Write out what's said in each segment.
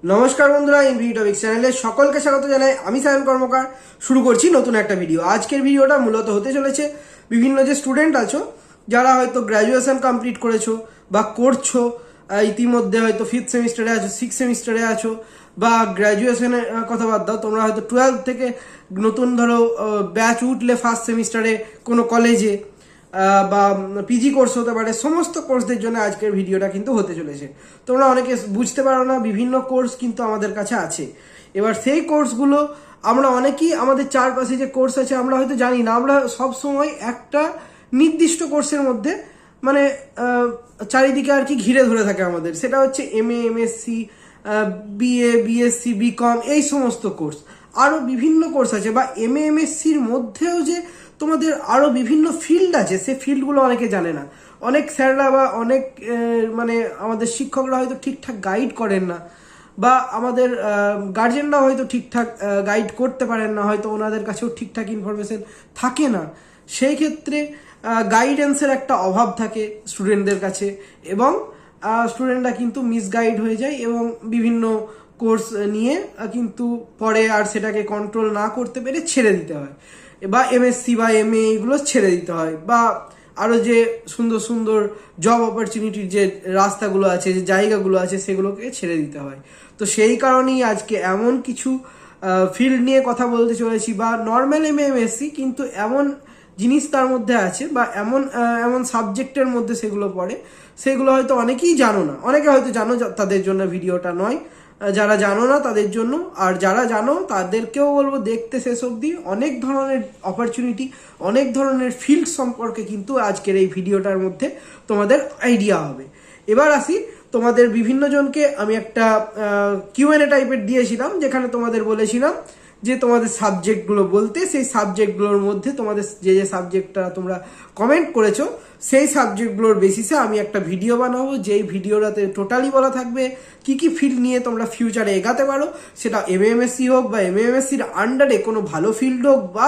নমস্কার বন্ধুরা, ইনভিউ টপিক চ্যানেলে সকলকে স্বাগত জানাই। আমি সায়ন কর্মকার শুরু করছি নতুন একটা ভিডিও। আজকের ভিডিওটা মূলত হতে চলেছে বিভিন্ন যে স্টুডেন্ট আছো, যারা হয়তো গ্র্যাজুয়েশন কমপ্লিট করেছো বা করছো, ইতিমধ্যে হয়তো 5th সেমিস্টারে আছো, 6th সেমিস্টারে আছো, বা গ্র্যাজুয়েশনের কথা বাদ দাও, তোমরা হয়তো 12 থেকে নতুন ধরো ব্যাচ উঠলে 1st সেমিস্টারে কোনো কলেজে বা পিজি কোর্স হতে পারে। সমস্ত কোর্সদের জন্য আজকের ভিডিওটা কিন্তু হতে চলেছে। তোমরা অনেকে বুঝতে পারো না, বিভিন্ন কোর্স কিন্তু আমাদের কাছে আছে। এবার সেই কোর্সগুলো আমরা অনেকেই, আমাদের চারপাশে যে কোর্স আছে আমরা হয়তো জানি না। আমরা সব সময় একটা নির্দিষ্ট কোর্সের মধ্যে মানে চারিদিকে আর কি ঘিরে ধরে থাকে আমাদের, সেটা হচ্ছে MA, MSc, BA, BSc, BCom, এই সমস্ত কোর্স। আরও বিভিন্ন কোর্স আছে, বা এমএ এমএসসির মধ্যেও যে তোমাদের আরও বিভিন্ন ফিল্ড আছে, সে ফিল্ডগুলো অনেকে জানে না। অনেক স্যাররা বা অনেক মানে আমাদের শিক্ষকরা হয়তো ঠিকঠাক গাইড করেন না, বা আমাদের গার্জেনরা হয়তো ঠিকঠাক গাইড করতে পারেন না, হয়তো ওনাদের কাছেও ঠিকঠাক ইনফরমেশন থাকে না। সেই ক্ষেত্রে গাইডেন্সের একটা অভাব থাকে স্টুডেন্টদের কাছে, এবং স্টুডেন্টরা কিন্তু মিসগাইড হয়ে যায় এবং বিভিন্ন কোর্স নিয়ে কিন্তু পরে আর সেটাকে কন্ট্রোল না করতে পেরে ছেড়ে দিতে হয়, বা এমএসসি বা এমএ এগুলো ছেড়ে দিতে হয়, বা আরও যে সুন্দর সুন্দর জব অপরচুনিটির যে রাস্তাগুলো আছে, যে জায়গাগুলো আছে, সেগুলোকে ছেড়ে দিতে হয়। তো সেই কারণেই আজকে এমন কিছু ফিল্ড নিয়ে কথা বলতে চলেছি, বা নর্মাল এমএ এমএসসি কিন্তু এমন জিনিস তার মধ্যে আছে, বা এমন এমন সাবজেক্টের মধ্যে সেগুলো পড়ে, সেগুলো হয়তো অনেকেই জানো না। অনেকে হয়তো জানো, তাদের জন্য ভিডিওটা নয়। যারা জানো না তাদের জন্য, আর যারা জানো তাদেরকেও বলবো দেখতে শেষ অবধি। অনেক ধরনের অপরচুনিটি, অনেক ধরনের ফিল্ড সম্পর্কে কিন্তু আজকের এই ভিডিওটার মধ্যে তোমাদের আইডিয়া হবে। এবার আসি, তোমাদের বিভিন্ন জনকে আমি একটা কিউএনএ টাইপের দিয়েছিলাম, যেখানে তোমাদের বলেছিলাম যে তোমাদের সাবজেক্টগুলো বলতে, সেই সাবজেক্টগুলোর মধ্যে তোমাদের যে যে সাবজেক্টটা তোমরা কমেন্ট করেছো, সেই সাবজেক্টগুলোর বেসিসে আমি একটা ভিডিও বানাবো, যেই ভিডিওটাতে টোটালি বলা থাকবে কি কি ফিল্ড নিয়ে তোমরা ফিউচারে এগাতে পারো। সেটা এমএমএসসি হোক, বা এমএমএসসির আন্ডারে কোনো ভালো ফিল্ড হোক, বা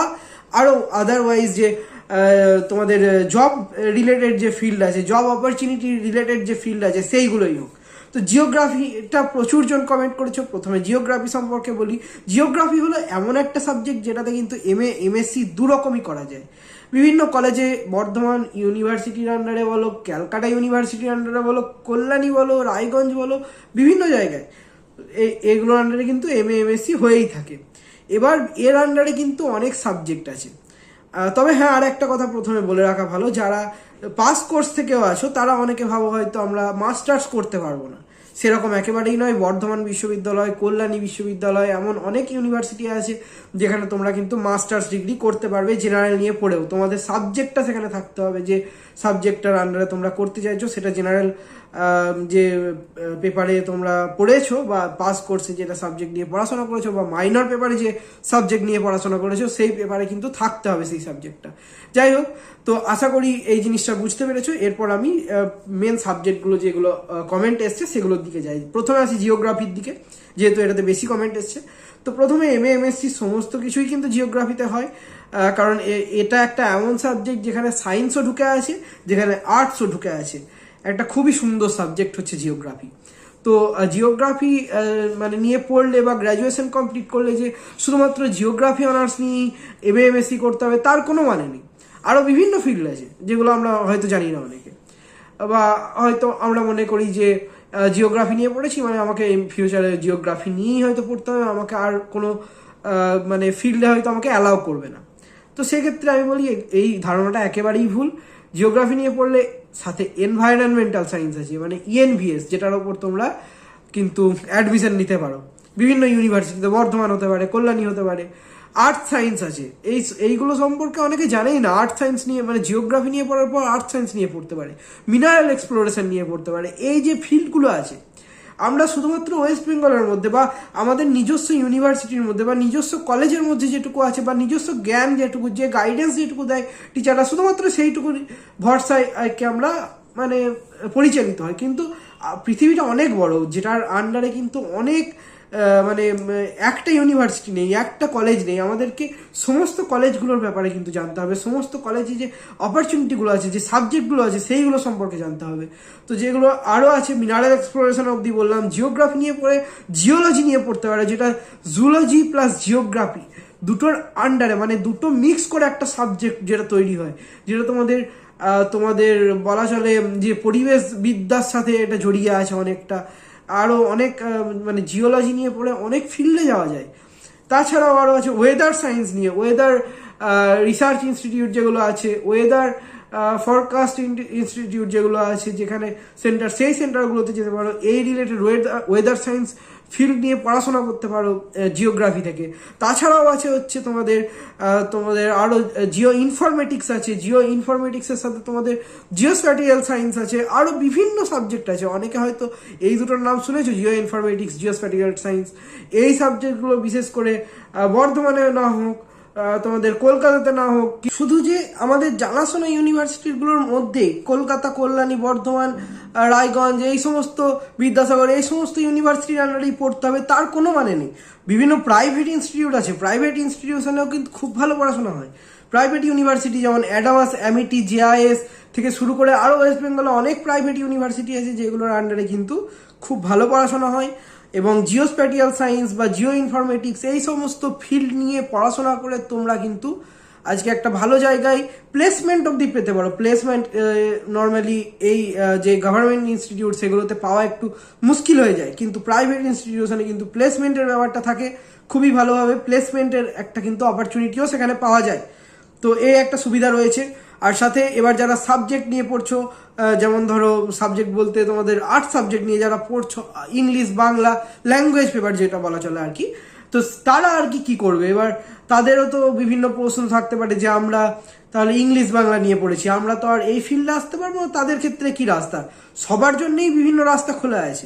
আরও আদারওয়াইজ যে তোমাদের জব রিলেটেড যে ফিল্ড আছে, জব অপরচুনিটি রিলেটেড যে ফিল্ড আছে, সেইগুলোই হোক। তো জিওগ্রাফিটা প্রচুর জন কমেন্ট করেছো। প্রথমে জিওগ্রাফি সম্পর্কে বলি। জিওগ্রাফি হলো এমন একটা সাবজেক্ট যেটাতে কিন্তু এমএ এমএসসি দুরকমই করা যায়। বিভিন্ন কলেজে, বর্ধমান ইউনিভার্সিটির আন্ডারে বলো, ক্যালকাটা ইউনিভার্সিটির আন্ডারে বলো, কল্যাণী বলো, রায়গঞ্জ বলো, বিভিন্ন জায়গায় এগুলোর আন্ডারে কিন্তু এমএ এমএসসি হয়েই থাকে। এবার এর আন্ডারে কিন্তু অনেক সাবজেক্ট আছে। তবে হ্যাঁ, আর একটা কথা প্রথমে বলে রাখা ভালো, যারা পাস কোর্স থেকেও আছো তারা অনেকে ভাবো হয়তো আমরা মাস্টার্স করতে পারবো না। সেরকম একেবারেই নয়। বর্ধমান বিশ্ববিদ্যালয়, কল্যাণী বিশ্ববিদ্যালয়, এমন অনেক ইউনিভার্সিটি আছে যেখানে তোমরা কিন্তু মাস্টার্স ডিগ্রি করতে পারবে জেনারেল নিয়ে পড়েও। তোমাদের সাবজেক্টটা সেখানে থাকতে হবে, যে সাবজেক্টটার আন্ডারে তোমরা করতে চাইছো, সেটা জেনারেল যে পেপারে তোমরা পড়েছো, বা পাস কোর্সে যেটা সাবজেক্ট নিয়ে পড়াশোনা করেছো, বা মাইনর পেপারে যে সাবজেক্ট নিয়ে পড়াশোনা করেছো, সেই পেপারে কিন্তু থাকতে হবে সেই সাবজেক্টটা। যাই হোক, তো আশা করি এই জিনিসটা বুঝতে পেরেছো। এরপর আমি মেন সাবজেক্টগুলো যেগুলো কমেন্ট এসছে সেগুলোর দিকে যাই। প্রথমে আসি জিওগ্রাফির দিকে, যেহেতু এটাতে বেশি কমেন্ট এসছে। তো প্রথমে এমএ এমএসসি সমস্ত কিছুই কিন্তু জিওগ্রাফিতে হয়, কারণ এটা একটা এমন সাবজেক্ট যেখানে সায়েন্সও ঢুকে আছে, যেখানে আর্টসও ঢুকে আছে। একটা খুবই সুন্দর সাবজেক্ট হচ্ছে জিওগ্রাফি। তো জিওগ্রাফি মানে নিয়ে পড়লে, বা গ্র্যাজুয়েশন কমপ্লিট করলে যে শুধুমাত্র জিওগ্রাফি অনার্স নিয়ে এমএ এমএসসি করতে হবে, তার কোনো মানে নেই। আরও বিভিন্ন ফিল্ড আছে যেগুলো আমরা হয়তো জানি না অনেকে, বা হয়তো আমরা মনে করি যে জিওগ্রাফি নিয়ে পড়েছি মানে আমাকে ফিউচারে জিওগ্রাফি নিয়েই হয়তো পড়তে হবে, আমাকে আর কোনো মানে ফিল্ডে হয়তো আমাকে অ্যালাউ করবে না। তো সেক্ষেত্রে আমি বলি এই ধারণাটা একেবারেই ভুল। জিওগ্রাফি নিয়ে পড়লে সাথে এনভায়রনমেন্টাল সায়েন্স আছে, মানে ইএনভিএস, যেটার ওপর তোমরা কিন্তু অ্যাডমিশন নিতে পারো বিভিন্ন ইউনিভার্সিটিতে। বর্ধমান হতে পারে, কল্যাণী হতে পারে। আর্থ সায়েন্স আছে, এইগুলো সম্পর্কে অনেকে জানেই না। আর্থ সায়েন্স নিয়ে মানে জিওগ্রাফি নিয়ে পড়ার পর আর্থ সায়েন্স নিয়ে পড়তে পারে, মিনারেল এক্সপ্লোরেশন নিয়ে পড়তে পারে। এই যে ফিল্ডগুলো আছে, আমরা শুধুমাত্র ওয়েস্ট বেঙ্গলের মধ্যে, বা আমাদের নিজস্ব ইউনিভার্সিটির মধ্যে, বা নিজস্ব কলেজের মধ্যে যেটুকু আছে, বা নিজস্ব জ্ঞান যেটুকু, যে গাইডেন্স যেটুকু দেয় টিচাররা, শুধুমাত্র সেইটুকু ভরসায় আমরা মানে পরিচালিত হয়। কিন্তু পৃথিবীটা অনেক বড়, যেটার আন্ডারে কিন্তু অনেক মানে একটা ইউনিভার্সিটি নেই, একটা কলেজ নেই, আমাদেরকে সমস্ত কলেজগুলোর ব্যাপারে কিন্তু জানতে হবে, সমস্ত কলেজে যে অপরচুনিটিগুলো আছে, যে সাবজেক্টগুলো আছে সেইগুলো সম্পর্কে জানতে হবে। তো যেগুলো আরও আছে, মিনারেল এক্সপ্লোরেশন অবধি বললাম, জিওগ্রাফি নিয়ে পড়ে জিওলজি নিয়ে পড়তে পারে, যেটা জুলজি প্লাস জিওগ্রাফি দুটোর আন্ডারে, মানে দুটো মিক্স করে একটা সাবজেক্ট যেটা তৈরি হয়, যেটা তোমাদের বলা চলে যে পরিবেশ বিদ্যার সাথে এটা জড়িয়ে আছে অনেকটা। আরও অনেক মানে জিওলজি নিয়ে পড়ে অনেক ফিল্ডে যাওয়া যায়। তাছাড়াও আরও আছে ওয়েদার সায়েন্স নিয়ে, ওয়েদার রিসার্চ ইনস্টিটিউট যেগুলো আছে, ওয়েদার ফরকাস্ট ইনস্টিটিউট যেগুলো আছে, যেখানে সেন্টার, সেই সেন্টারগুলোতে যেতে পারো, এই রিলেটেড ওয়েদার সায়েন্স ফিল্ড নিয়ে পড়াশোনা করতে পারো জিওগ্রাফি থেকে। তাছাড়াও হচ্ছে তোমাদের আরও জিও ইনফরমেটিক্স আছে, জিও ইনফরমেটিক্সের সাথে তোমাদের জিওস্প্যাটিয়াল সায়েন্স আছে, আরও বিভিন্ন সাবজেক্ট আছে। অনেকে হয়তো এই দুটোর নাম শুনেছো, জিও ইনফরমেটিক্স, জিওস্প্যাটিয়াল সায়েন্স। এই সাবজেক্টগুলো বিশেষ করে বর্ধমানে না হোক, তোমাদের কলকাতাতে না হোক, শুধু যে আমাদের জানাশোনা ইউনিভার্সিটিগুলোর মধ্যে কলকাতা, কল্যাণী, বর্ধমান, রায়গঞ্জ, এই সমস্ত বিদ্যাসাগর, এই সমস্ত ইউনিভার্সিটির আন্ডারেই পড়তে হবে তার কোনো মানে নেই। বিভিন্ন প্রাইভেট ইনস্টিটিউট আছে, প্রাইভেট ইনস্টিটিউশনেও কিন্তু খুব ভালো পড়াশোনা হয়। প্রাইভেট ইউনিভার্সিটি যেমন অ্যাডামাস, অ্যামিটি, জেআইএস থেকে শুরু করে আরও ওয়েস্ট বেঙ্গলে অনেক প্রাইভেট ইউনিভার্সিটি আছে যেগুলোর আন্ডারে কিন্তু খুব ভালো পড়াশোনা হয়। এবং জিওস্প্যাটিয়াল সায়েন্স বা জিও ইনফরমেটিক্স এই সমস্ত ফিল্ড নিয়ে পড়াশোনা করে তোমরা কিন্তু আজকে একটা ভালো জায়গায় প্লেসমেন্ট অবধি পেতে পারো। প্লেসমেন্ট নর্মালি এই যে গভর্নমেন্ট ইনস্টিটিউট সেগুলোতে পাওয়া একটু মুশকিল হয়ে যায়, কিন্তু প্রাইভেট ইনস্টিটিউশনে কিন্তু প্লেসমেন্টের ব্যাপারটা থাকে খুবই ভালোভাবে, প্লেসমেন্টের একটা কিন্তু অপরচুনিটিও সেখানে পাওয়া যায়। তো এই একটা সুবিধা রয়েছে। আর সাথে এবার যারা সাবজেক্ট নিয়ে পড়ছো, যেমন ধরো সাবজেক্ট বলতে তোমাদের আর্ট সাবজেক্ট নিয়ে যারা পড়ছো, ইংলিশ, বাংলা, ল্যাঙ্গুয়েজ পেপার যেটা বলা চলে আর কি, তো তারা আর কি করবে এবার, তাদেরও তো বিভিন্ন প্রশ্ন থাকতে পারে যে আমরা তাহলে ইংলিশ বাংলা নিয়ে পড়েছি, আমরা তো আর এই ফিল্ডে আসতে পারবো না, তাদের ক্ষেত্রে কি রাস্তা? সবার জন্যই বিভিন্ন রাস্তা খোলা আছে।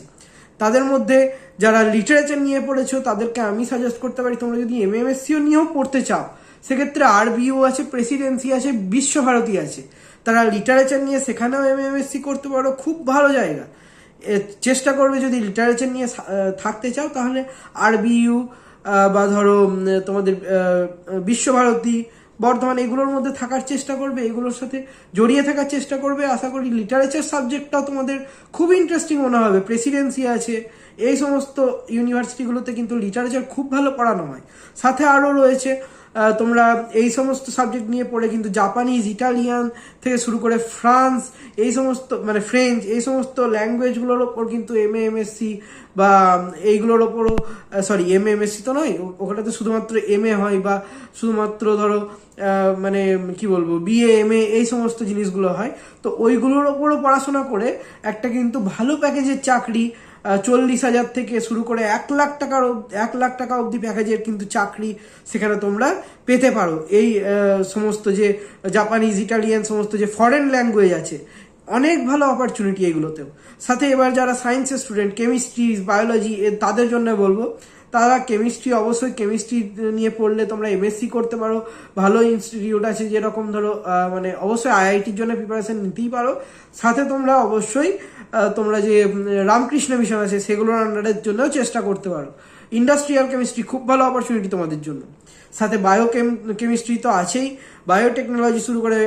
তাদের মধ্যে যারা লিটারেচার নিয়ে পড়েছো তাদেরকে আমি সাজেস্ট করতে পারি, তোমরা যদি এমএমএসসিও নিয়েও পড়তে চাও সেক্ষেত্রে আরবিইউ আছে, প্রেসিডেন্সি আছে, বিশ্বভারতী আছে। তারা লিটারেচার নিয়ে সেখানেও এমএমএসসি করতে পারো, খুব ভালো জায়গা। চেষ্টা করবে যদি লিটারেচার নিয়ে থাকতে চাও তাহলে আরবিইউ বা ধরো তোমাদের বিশ্বভারতী, বর্ধমান, এগুলোর মধ্যে থাকার চেষ্টা করবে, এগুলোর সাথে জড়িয়ে থাকার চেষ্টা করবে। আশা করি লিটারেচার সাবজেক্টটাও তোমাদের খুব ইন্টারেস্টিং মনে হবে। প্রেসিডেন্সি আছে, এই সমস্ত ইউনিভার্সিটিগুলোতে কিন্তু লিটারেচার খুব ভালো পড়ানো হয়। সাথে আরও রয়েছে তোমরা এই সমস্ত সাবজেক্ট নিয়ে পড়ে কিন্তু জাপানিজ, ইটালিয়ান থেকে শুরু করে ফ্রান্স, এই সমস্ত মানে ফ্রেঞ্চ, এই সমস্ত ল্যাঙ্গুয়েজগুলোর ওপর কিন্তু এমএসসি বা এইগুলোর ওপরও, সরি এমএসসি তো নয়, ওখানে তো শুধুমাত্র এমএ হয় বা শুধুমাত্র ধরো মানে কি বলবো বিএ, এমএ, এই সমস্ত জিনিসগুলো হয়। তো ওইগুলোর ওপরও পড়াশোনা করে একটা কিন্তু ভালো প্যাকেজের চাকরি, 40,000 থেকে শুরু করে 1 লাখ টাকা অবধি প্যাকেজের কিন্তু চাকরি সেখানে তোমরা পেতে পারো। এই সমস্ত যে জাপানিজ, ইটালিয়ান, সমস্ত যে ফরেন ল্যাঙ্গুয়েজ আছে, অনেক ভালো অপরচুনিটি এগুলোতেও। সাথে এবার যারা সায়েন্সের স্টুডেন্ট, কেমিস্ট্রি, বায়োলজি, তাদের জন্য বলবো তারা অবশ্যই কেমিস্ট্রি নিয়ে পড়লে তোমরা এমএসসি করতে পারো। ভালো ইনস্টিটিউট আছে, যেরকম ধরো মানে অবশ্যই আইআইটির জন্য প্রিপারেশন নিতেই পারো। সাথে তোমরা অবশ্যই তোমরা যে রামকৃষ্ণ মিশন আছে সেগুলোর আন্ডারের জন্যও চেষ্টা করতে পারো। ইন্ডাস্ট্রিয়াল কেমিস্ট্রি খুব ভালো অপরচুনিটি তোমাদের জন্য। সাথে কেমিস্ট্রি তো আছেই, বায়োটেকনোলজি শুরু করে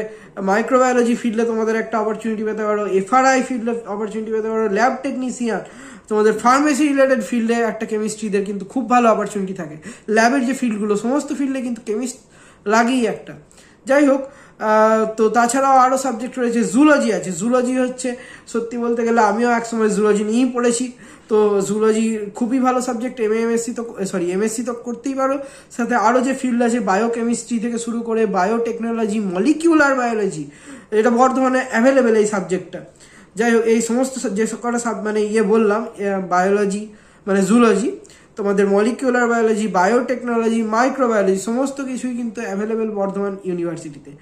মাইক্রোবায়োলজি ফিল্ডে তোমাদের একটা অপরচুনিটি পেতে পারো, এফআরআই ফিল্ডে অপরচুনিটি পেতে পারো, ল্যাব টেকনিশিয়ান, তোমাদের ফার্মেসি রিলেটেড ফিল্ডে একটা কেমিস্ট্রিদের কিন্তু খুব ভালো অপরচুনিটি থাকে। ল্যাবের যে ফিল্ডগুলো, সমস্ত ফিল্ডে কিন্তু কেমিস্ট লাগেই একটা। যাই হোক, তো তাছাড়াও আরও সাবজেক্ট রয়েছে। জুলজি আছে, জুলজি হচ্ছে সত্যি বলতে গেলে আমিও একসময় জুলজি নিয়েই পড়েছি। তো জুলজি খুবই ভালো সাবজেক্ট, এমএসসি তো করতেই পারো। সাথে আরও যে ফিল্ড আছে বায়োকেমিস্ট্রি থেকে শুরু করে বায়োটেকনোলজি, মলিকিউলার বায়োলজি, এটা বর্তমানে অ্যাভেলেবেল এই সাবজেক্টটা। যাই হোক, এই সমস্ত যে কটা মানে বললাম, বায়োলজি মানে জুলজি, তোমাদের মলিকিউলার বায়োলজি, বায়োটেকনোলজি, মাইক্রোবায়োলজি, সমস্ত কিছুই কিন্তু অ্যাভেলেবেল বর্ধমান ইউনিভার্সিটিতে।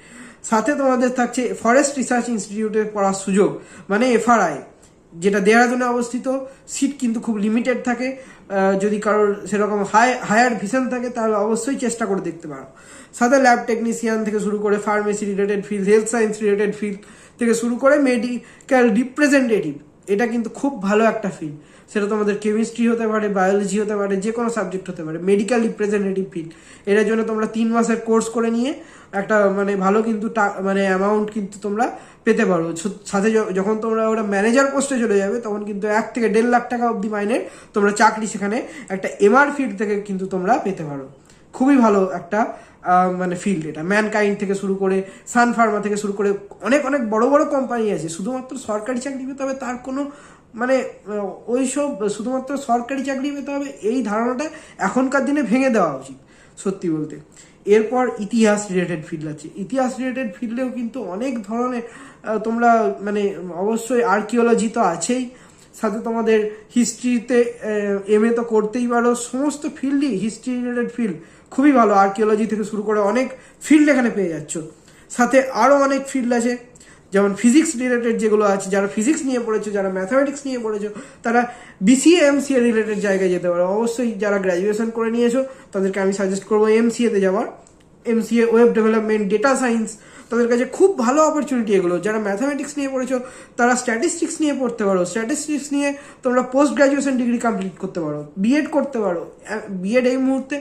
সাথে তোমাদের থাকছে ফরেস্ট রিসার্চ ইনস্টিটিউটে পড়ার সুযোগ, মানে এফআরআই, যেটা দেহরাদুনে অবস্থিত। সিট কিন্তু খুব লিমিটেড থাকে, যদি কারোর সেরকম হায়ার ভিশন থাকে তাহলে অবশ্যই চেষ্টা করে দেখতে পারো। সাথে ল্যাব টেকনিশিয়ান থেকে শুরু করে pharmacy related field, health science related field থেকে শুরু করে মেডিকেল রিপ্রেজেন্টেটিভ, এটা কিন্তু খুব ভালো একটা ফিল্ড। সেটা তোমাদের কেমিস্ট্রি হতে পারে, বায়োলজি হতে পারে, যে কোনো সাবজেক্ট হতে পারে। মেডিকেল রিপ্রেজেন্টেটিভ ফিল্ড, এটার জন্য তোমরা 3 মাসের কোর্স করে নিয়ে একটা মানে ভালো কিন্তু মানে অ্যামাউন্ট কিন্তু তোমরা পেতে পারো। সাথে যখন তোমরা ওরা ম্যানেজার পোস্টে চলে যাবে তখন কিন্তু 1 থেকে 1.5 লাখ টাকা অবধি মাইনের তোমরা চাকরি সেখানে একটা এমআর ফিল্ড থেকে কিন্তু তোমরা পেতে পারো। খুবই ভালো একটা মানে ফিল্ড এটা। ম্যানকাইন্ড থেকে শুরু করে, সান ফার্মা থেকে শুরু করে অনেক অনেক বড় বড় কোম্পানি আছে। শুধুমাত্র সরকারি চাকরি পেতে হবে তার কোনো মানে ওইসব শুধুমাত্র সরকারি চাকরি পেতে হবে এই ধারণাটা এখনকার দিনে ভেঙে দেওয়া উচিত সত্যি বলতে। এরপর ইতিহাস রিলেটেড ফিল্ড আছে। ইতিহাস রিলেটেড ফিল্ডেও কিন্তু অনেক ধরনের তোমরা মানে অবশ্যই আর্কিওলজি তো আছেই, সাথে তোমাদের হিস্ট্রিতে এমএ তো করতেই পারো। সমস্ত ফিল্ডই হিস্ট্রি রিলেটেড ফিল্ড খুবই ভালো। আর্কিওলজি থেকে শুরু করে অনেক ফিল্ড এখানে পেয়ে যাচ্ছ। সাথে আরও অনেক ফিল্ড আছে, যেমন ফিজিক্স রিলেটেড যেগুলো আছে। যারা ফিজিক্স নিয়ে পড়েছো, যারা ম্যাথামেটিক্স নিয়ে পড়েছো, তারা বিসিএ এমসিএ রিলেটেড জায়গায় যেতে পারো। অবশ্যই যারা গ্র্যাজুয়েশন করে নিয়েছো তাদেরকে আমি সাজেস্ট করবো এমসিএতে যাওয়ার। MCA, web development, data science, তাদের কাছে খুব ভালো অপরচুনিটি এগুলো। যারা ম্যাথামেটিক্স নিয়ে পড়েছো তারা স্ট্যাটিস্টিক্স নিয়ে পড়তে পারো। স্ট্যাটিস্টিক্স নিয়ে তোমরা পোস্ট গ্র্যাজুয়েশন ডিগ্রি কমপ্লিট করতে পারো, বিএড করতে পারো। বিএড এই মুহূর্তে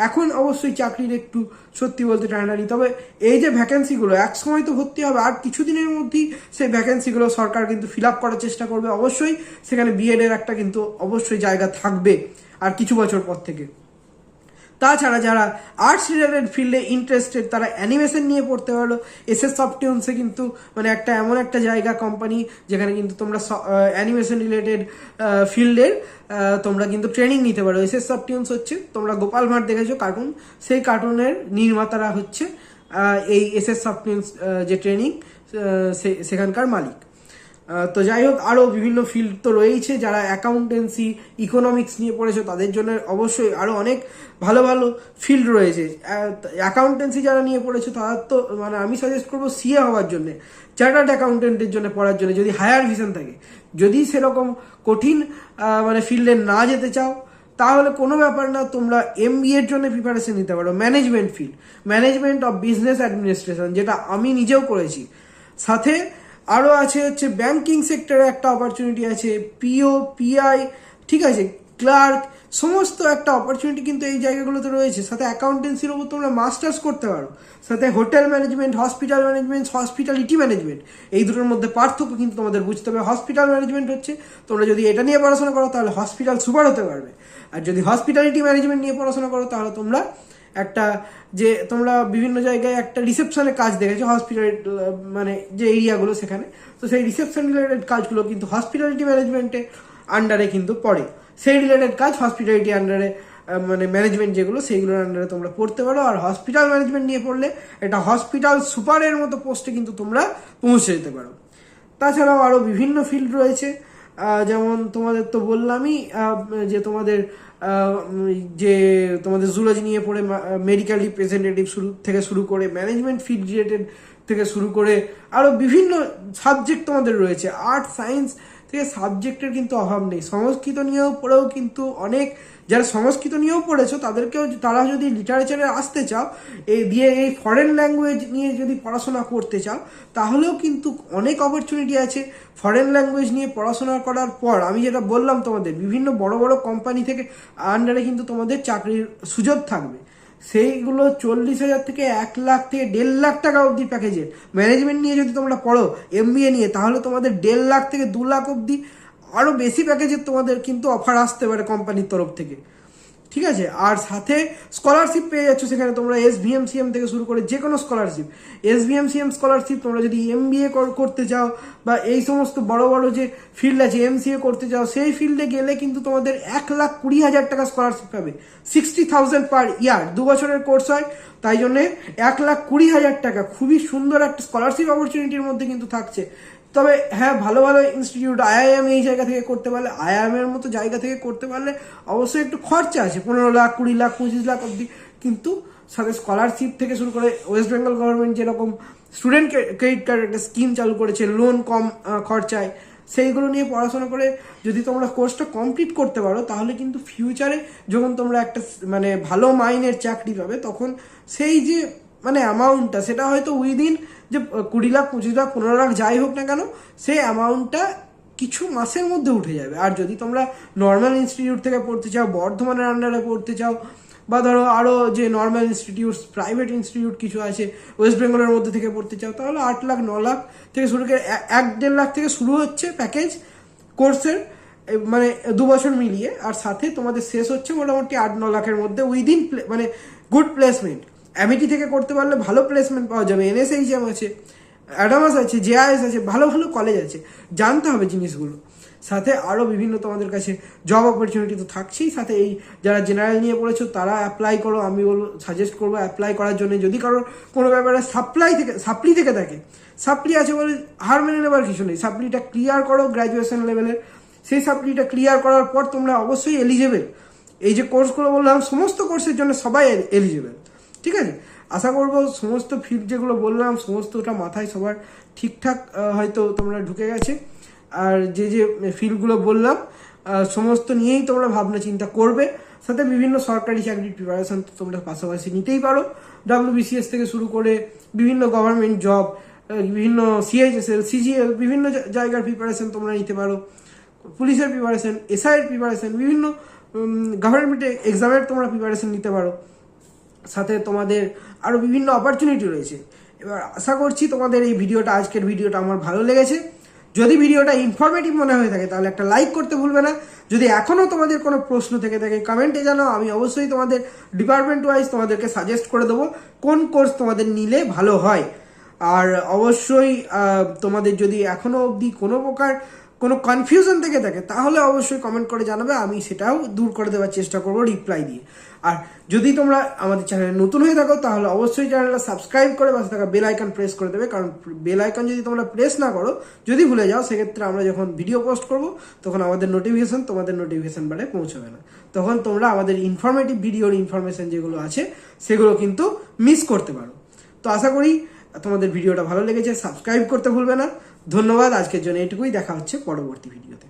এখন অবশ্যই চাকরির একটু সত্যি বলতে টানাটানি, তবে এই যে ভ্যাকেন্সিগুলো এক সময় তো ভর্তি হবে, আর কিছুদিনের মধ্যেই সেই ভ্যাকেন্সিগুলো সরকার কিন্তু ফিল আপ করার চেষ্টা করবে। অবশ্যই সেখানে বিএডের একটা কিন্তু অবশ্যই জায়গা থাকবে আর কিছু বছর পর থেকে। তাছাড়া যারা আর্টস রিলেটেড ফিল্ডে ইন্টারেস্টেড তারা অ্যানিমেশন নিয়ে পড়তে পারো। এসএস সফটটিউনসে কিন্তু মানে একটা এমন একটা জায়গা, কোম্পানি, যেখানে কিন্তু তোমরা অ্যানিমেশন রিলেটেড ফিল্ডের তোমরা কিন্তু ট্রেনিং নিতে পারো। এসএস সফটটিউনস হচ্ছে, তোমরা গোপাল ভাঁড় দেখেছো কার্টুন, সেই কার্টুনের নির্মাতারা হচ্ছে এই এসএস সফটটিউনস যে ট্রেনিং সেখানকার মালিক। তো যাই হোক, আরও বিভিন্ন ফিল্ড তো রয়েছে। যারা অ্যাকাউন্টেন্সি, ইকোনমিক্স নিয়ে পড়েছো তাদের জন্য অবশ্যই আরও অনেক ভালো ভালো ফিল্ড রয়েছে। অ্যাকাউন্টেন্সি যারা নিয়ে পড়েছো তাদের তো মানে আমি সাজেস্ট করবো সিএ হওয়ার জন্য, চার্টার্ড অ্যাকাউন্টেন্টের জন্য পড়ার জন্য, যদি হায়ার ভিশন থাকে। যদি সেরকম কঠিন মানে ফিল্ডে না যেতে চাও তাহলে কোনো ব্যাপার না, তোমরা এমবিএর জন্য প্রিপারেশন নিতে পারো। Management field, management of business administration, যেটা আমি নিজেও করেছি। সাথে আরও আছে হচ্ছে ব্যাংকিং সেক্টরে একটা অপরচুনিটি আছে, পিও, পিআই, ঠিক আছে, ক্লার্ক, সমস্ত একটা অপরচুনিটি কিন্তু এই জায়গাগুলোতে রয়েছে। সাথে অ্যাকাউন্টেন্সির উপর তোমরা মাস্টার্স করতে পারো। সাথে hotel management, hospital management, hospitality management, এই দুটোর মধ্যে পার্থক্য কিন্তু তোমাদের বুঝতে হবে। হসপিটাল ম্যানেজমেন্ট হচ্ছে তোমরা যদি এটা নিয়ে পড়াশোনা করো তাহলে হসপিটাল সুপার হতে পারবে, আর যদি হসপিটালিটি ম্যানেজমেন্ট নিয়ে পড়াশোনা করো তাহলে তোমরা একটা যে তোমরা বিভিন্ন জায়গায় একটা রিসেপশনে কাজ দেখেছো, হসপিটাল মানে যে এরিয়াগুলো সেখানে, তো সেই রিসেপশন রিলেটেড কাজগুলো কিন্তু হসপিটালিটি ম্যানেজমেন্টের আন্ডারে কিন্তু পড়ে। সেই রিলেটেড কাজ হসপিটালিটি আন্ডারে মানে ম্যানেজমেন্ট যেগুলো সেইগুলোর আন্ডারে তোমরা পড়তে পারো। আর হসপিটাল ম্যানেজমেন্ট নিয়ে পড়লে এটা হসপিটাল সুপারের মতো পোস্টে কিন্তু তোমরা পৌঁছে যেতে পারো। তাছাড়াও আরও বিভিন্ন ফিল্ড রয়েছে, যেমন তোমাদের তো বললামই যে তোমাদের যে তোমাদের জুলজি নিয়ে পড়ে মেডিকেল রিপ্রেজেন্টেটিভ থেকে শুরু করে ম্যানেজমেন্ট ফিল্ড রিলেটেড থেকে শুরু করে আরও বিভিন্ন সাবজেক্ট তোমাদের রয়েছে। আর্ট, সায়েন্স থেকে সাবজেক্টের কিন্তু অভাব নেই। সংস্কৃত নিয়েও পড়েও কিন্তু অনেক, যারা সংস্কৃত নিয়েও পড়েছো তাদেরকেও, তারা যদি লিটারেচারে আসতে চাও, এই ফরেন ল্যাঙ্গুয়েজ নিয়ে যদি পড়াশোনা করতে চাও তাহলেও কিন্তু অনেক অপরচুনিটি আছে। ফরেন ল্যাঙ্গুয়েজ নিয়ে পড়াশোনা করার পর আমি যেটা বললাম তোমাদের, বিভিন্ন বড় বড় কোম্পানি থেকে আন্ডারে কিন্তু তোমাদের চাকরির সুযোগ থাকবে। সেইগুলো 40,000 থেকে 1 লাখ থেকে 1.5 লাখ টাকা অবধি প্যাকেজের। ম্যানেজমেন্ট নিয়ে যদি তোমরা পড়ো এমবিএ নিয়ে, তাহলে তোমাদের 1.5 লাখ থেকে 2 লাখ অবধি আরও বেশি প্যাকেজের তোমাদের কিন্তু অফার আসতে পারে কোম্পানির তরফ থেকে, ঠিক আছে। আর সাথে স্কলারশিপ পেয়ে যাচ্ছ সেখানে তোমরা SVMCM থেকে শুরু করে যে কোনো স্কলারশিপ। SVMCM স্কলারশিপ তোমরা যদি MBA করতে চাও বা এই সমস্ত বড় বড় যে ফিল্ড আছে MCA করতে চাও, সেই ফিল্ডে গেলে কিন্তু তোমাদের 1,20,000 টাকা স্কলারশিপ পাবে। 60,000 পার ইয়ার, 2 বছরের কোর্স হয়, তাই জন্যে 1,20,000 টাকা খুবই সুন্দর একটা স্কলারশিপ অপরচুনিটির মধ্যে কিন্তু থাকছে। তবে হ্যাঁ, ভালো ভালো ইনস্টিটিউট, IIM এই জায়গা থেকে করতে পারলে, IIM এর মতো জায়গা থেকে করতে পারলে অবশ্যই একটু খরচা আছে, 15 লাখ, 20 লাখ, 25 লাখ অবধি, কিন্তু সাথে স্কলারশিপ থেকে শুরু করে ওয়েস্ট বেঙ্গল গভর্নমেন্ট যেরকম স্টুডেন্ট ক্রেডিট কার্ড একটা স্কিম চালু করেছে, লোন কম খরচায়, সেইগুলো নিয়ে পড়াশোনা করে যদি তোমরা কোর্সটা কমপ্লিট করতে পারো তাহলে কিন্তু ফিউচারে যখন তোমরা একটা মানে ভালো মাইনের চাকরি পাবে তখন সেই যে মানে অ্যামাউন্টটা, সেটা হয়তো উইদিন যে 20 লাখ, 25 লাখ, 15 লাখ যাই হোক না কেন, সেই অ্যামাউন্টটা কিছু মাসের মধ্যে উঠে যাবে। আর যদি তোমরা নর্মাল ইনস্টিটিউট থেকে পড়তে চাও, বর্ধমানের আন্ডারে পড়তে চাও, বা ধরো আরও যে নর্মাল ইনস্টিটিউট, প্রাইভেট ইনস্টিটিউট কিছু আছে ওয়েস্ট বেঙ্গলের মধ্যে থেকে পড়তে চাও, তাহলে 8 লাখ 9 লাখ থেকে শুরু করে 1-1.5 লাখ থেকে শুরু হচ্ছে প্যাকেজ কোর্সের, মানে 2 বছর মিলিয়ে। আর সাথে তোমাদের শেষ হচ্ছে মোটামুটি 8-9 লাখের মধ্যে উইদিন মানে গুড প্লেসমেন্ট। অ্যামিটি থেকে করতে পারলে ভালো প্লেসমেন্ট পাওয়া যাবে, NSHM আছে, অ্যাডামাস আছে, JIS আছে, ভালো ভালো কলেজ আছে, জানতে হবে জিনিসগুলো। সাথে আরও বিভিন্ন তোমাদের কাছে জব অপরচুনিটি তো থাকছেই। সাথে এই যারা জেনারেল নিয়ে পড়েছো তারা অ্যাপ্লাই করো, আমি সাজেস্ট করবো অ্যাপ্লাই করার জন্য। যদি কারোর কোনো ব্যাপারে সাপ্লি থেকে থাকে, সাপ্লি আছে বলে হার মেনে নেবার কিছু নেই, সাপ্লিটা ক্লিয়ার করো গ্র্যাজুয়েশন লেভেলের। সেই সাপ্লিটা ক্লিয়ার করার পর তোমরা অবশ্যই এলিজেবল। এই যে কোর্সগুলো বললাম সমস্ত কোর্সের জন্য সবাই এলিজেবল, ঠিক আছে? আশা করবো সমস্ত ফিল্ড যেগুলো বললাম সমস্তটা মাথায় সবার ঠিকঠাক হয়তো তোমরা ঢুকে গেছে। আর যে যে ফিল্ডগুলো বললাম সমস্ত নিয়েই তোমরা ভাবনা চিন্তা করবে। সাথে বিভিন্ন সরকারি চাকরির প্রিপারেশন তোমরা পাশাপাশি নিতেই পারো, WBCS থেকে শুরু করে বিভিন্ন গভর্নমেন্ট জব, বিভিন্ন CHSL, CGL, বিভিন্ন জায়গার প্রিপারেশন তোমরা নিতে পারো, পুলিশের প্রিপারেশন, SI এর প্রিপারেশন, বিভিন্ন গভর্নমেন্ট এক্সামের তোমরা প্রিপারেশন নিতে পারো। সাথে তোমাদের আরও বিভিন্ন অপরচুনিটি রয়েছে। এবার আশা করছি তোমাদের এই ভিডিওটা, আজকের ভিডিওটা আমার ভালো লেগেছে। যদি ভিডিওটা ইনফরমেটিভ মনে হয়ে থাকে তাহলে একটা লাইক করতে ভুলবে না। যদি এখনও তোমাদের কোনো প্রশ্ন থেকে থাকে কমেন্টে জানাও, আমি অবশ্যই তোমাদের ডিপার্টমেন্ট ওয়াইজ তোমাদেরকে সাজেস্ট করে দেবো কোন কোর্স তোমাদের নিলে ভালো হয়। আর অবশ্যই তোমাদের যদি এখনও অবধি কোনো প্রকার কোনো কনফিউশন থেকে থাকে তাহলে অবশ্যই কমেন্ট করে জানাবে, আমি সেটাও দূর করে দেওয়ার চেষ্টা করবো রিপ্লাই দিয়ে। আর যদি তোমরা আমাদের চ্যানেলে নতুন হয়ে থাকো তাহলে অবশ্যই চ্যানেলটা সাবস্ক্রাইব করে পাশে থাকা বেল আইকন প্রেস করে দেবে, কারণ বেল আইকন যদি তোমরা প্রেস না করো, যদি ভুলে যাও, সেক্ষেত্রে আমরা যখন ভিডিও পোস্ট করব তখন আমাদের নোটিফিকেশন তোমাদের নোটিফিকেশন বারে পৌঁছবে না। তখন তোমরা আমাদের ইনফরমেটিভ ভিডিওর ইনফরমেশন যেগুলো আছে সেগুলো কিন্তু মিস করতে পারো। তো আশা করি তোমাদের ভিডিওটা ভালো লেগেছে, সাবস্ক্রাইব করতে ভুলবে না। ধন্যবাদ, আজকের জন্য এটুকুই, দেখা হচ্ছে পরবর্তী ভিডিওতে।